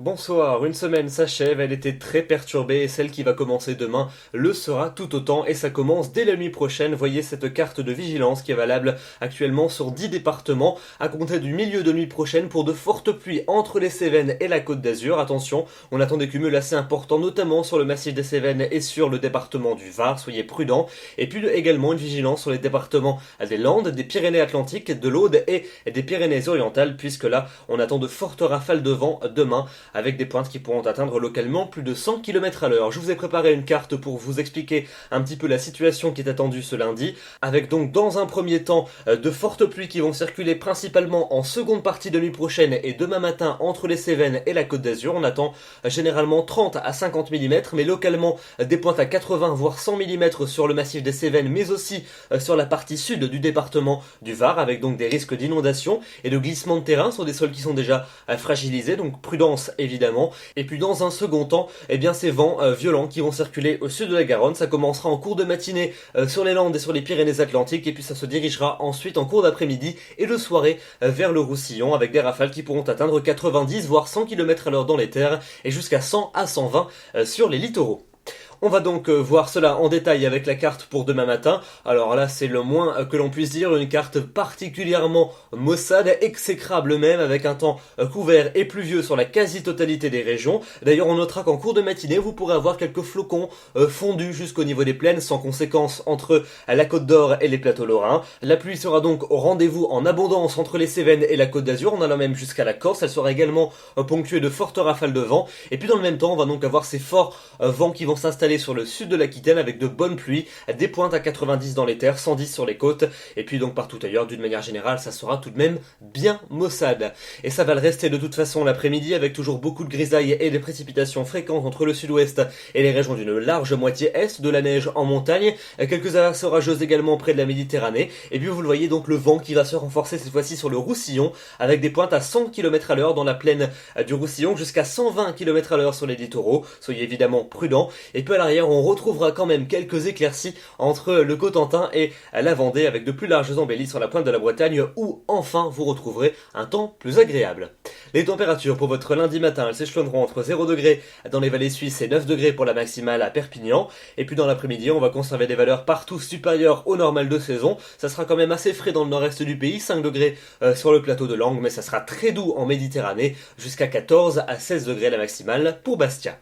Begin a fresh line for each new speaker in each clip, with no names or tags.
Bonsoir, une semaine s'achève, elle était très perturbée et celle qui va commencer demain le sera tout autant et ça commence dès la nuit prochaine. Voyez cette carte de vigilance qui est valable actuellement sur 10 départements à compter du milieu de nuit prochaine pour de fortes pluies entre les Cévennes et la Côte d'Azur. Attention, on attend des cumuls assez importants notamment sur le massif des Cévennes et sur le département du Var, soyez prudents. Et puis également une vigilance sur les départements des Landes, des Pyrénées-Atlantiques, de l'Aude et des Pyrénées-Orientales puisque là on attend de fortes rafales de vent demain, avec des pointes qui pourront atteindre localement plus de 100 km à l'heure. Je vous ai préparé une carte pour vous expliquer un petit peu la situation qui est attendue ce lundi, avec donc dans un premier temps de fortes pluies qui vont circuler principalement en seconde partie de nuit prochaine et demain matin entre les Cévennes et la Côte d'Azur. On attend généralement 30 à 50 mm, mais localement des pointes à 80 voire 100 mm sur le massif des Cévennes, mais aussi sur la partie sud du département du Var, avec donc des risques d'inondation et de glissement de terrain sur des sols qui sont déjà fragilisés, donc prudence évidemment. Et puis dans un second temps, eh bien ces vents violents qui vont circuler au sud de la Garonne, ça commencera en cours de matinée sur les Landes et sur les Pyrénées-Atlantiques, et puis ça se dirigera ensuite en cours d'après-midi et de soirée vers le Roussillon, avec des rafales qui pourront atteindre 90 voire 100 km à l'heure dans les terres et jusqu'à 100 à 120 sur les littoraux. On va donc voir cela en détail avec la carte pour demain matin. Alors là, c'est le moins que l'on puisse dire, une carte particulièrement maussade, exécrable même, avec un temps couvert et pluvieux sur la quasi-totalité des régions. D'ailleurs, on notera qu'en cours de matinée, vous pourrez avoir quelques flocons fondus jusqu'au niveau des plaines, sans conséquence entre la Côte d'Or et les plateaux lorrains. La pluie sera donc au rendez-vous en abondance entre les Cévennes et la Côte d'Azur, en allant même jusqu'à la Corse. Elle sera également ponctuée de fortes rafales de vent. Et puis dans le même temps, on va donc avoir ces forts vents qui vont s'installer sur le sud de l'Aquitaine avec de bonnes pluies, des pointes à 90 dans les terres, 110 sur les côtes, et puis donc partout ailleurs, d'une manière générale, ça sera tout de même bien maussade. Et ça va le rester de toute façon l'après-midi, avec toujours beaucoup de grisailles et des précipitations fréquentes entre le sud-ouest et les régions d'une large moitié est, de la neige en montagne, quelques averses orageuses également près de la Méditerranée, et puis vous le voyez donc le vent qui va se renforcer cette fois-ci sur le Roussillon, avec des pointes à 100 km à l'heure dans la plaine du Roussillon, jusqu'à 120 km à l'heure sur les littoraux, soyez évidemment prudents. Et puis à l'arrière, on retrouvera quand même quelques éclaircies entre le Cotentin et la Vendée, avec de plus larges embellies sur la pointe de la Bretagne, où enfin vous retrouverez un temps plus agréable. Les températures pour votre lundi matin, elles s'échelonneront entre 0 degrés dans les vallées suisses et 9 degrés pour la maximale à Perpignan. Et puis dans l'après-midi, on va conserver des valeurs partout supérieures au normal de saison. Ça sera quand même assez frais dans le nord-est du pays, 5 degrés sur le plateau de Langres, mais ça sera très doux en Méditerranée, jusqu'à 14 à 16 degrés la maximale pour Bastia.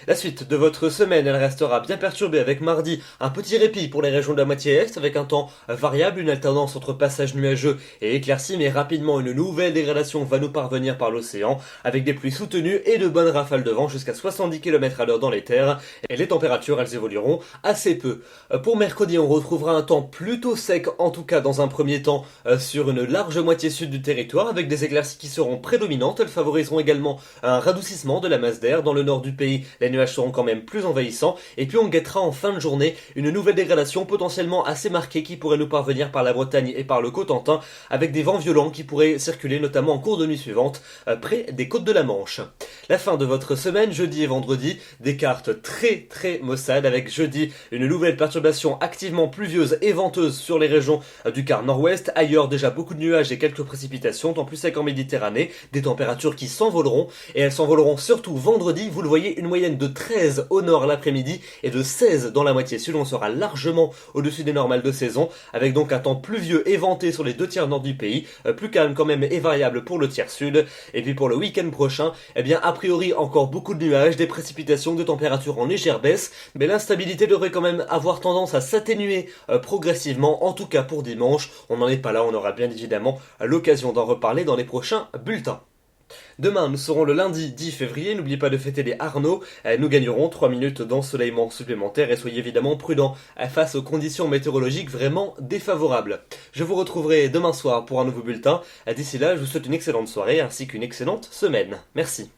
La suite de votre semaine, elle restera bien perturbée, avec mardi un petit répit pour les régions de la moitié est, avec un temps variable, une alternance entre passages nuageux et éclaircies, mais rapidement une nouvelle dégradation va nous parvenir par l'océan, avec des pluies soutenues et de bonnes rafales de vent jusqu'à 70 km à l'heure dans les terres, et les températures elles évolueront assez peu. Pour mercredi, on retrouvera un temps plutôt sec, en tout cas dans un premier temps, sur une large moitié sud du territoire, avec des éclaircies qui seront prédominantes. Elles favoriseront également un radoucissement de la masse d'air. Dans le nord du pays, les nuages seront quand même plus envahissants, et puis on guettera en fin de journée une nouvelle dégradation potentiellement assez marquée qui pourrait nous parvenir par la Bretagne et par le Cotentin, avec des vents violents qui pourraient circuler notamment en cours de nuit suivante près des côtes de la Manche. La fin de votre semaine, jeudi et vendredi, des cartes très maussades, avec jeudi une nouvelle perturbation activement pluvieuse et venteuse sur les régions du quart nord-ouest, ailleurs déjà beaucoup de nuages et quelques précipitations, tant plus sec en Méditerranée, des températures qui s'envoleront, et elles s'envoleront surtout vendredi. Vous le voyez, une moyenne de 13 au nord l'après-midi et de 16 dans la moitié sud. On sera largement au-dessus des normales de saison, avec donc un temps pluvieux et venté sur les 2 tiers nord du pays, plus calme quand même et variable pour le tiers sud. Et puis pour le week-end prochain, eh bien a priori encore beaucoup de nuages, des précipitations, de températures en légère baisse, mais l'instabilité devrait quand même avoir tendance à s'atténuer progressivement, en tout cas pour dimanche. On n'en est pas là, on aura bien évidemment l'occasion d'en reparler dans les prochains bulletins. Demain, nous serons le lundi 10 février, n'oubliez pas de fêter les Arnaud, nous gagnerons 3 minutes d'ensoleillement supplémentaire et soyez évidemment prudents face aux conditions météorologiques vraiment défavorables. Je vous retrouverai demain soir pour un nouveau bulletin. D'ici là, je vous souhaite une excellente soirée ainsi qu'une excellente semaine. Merci.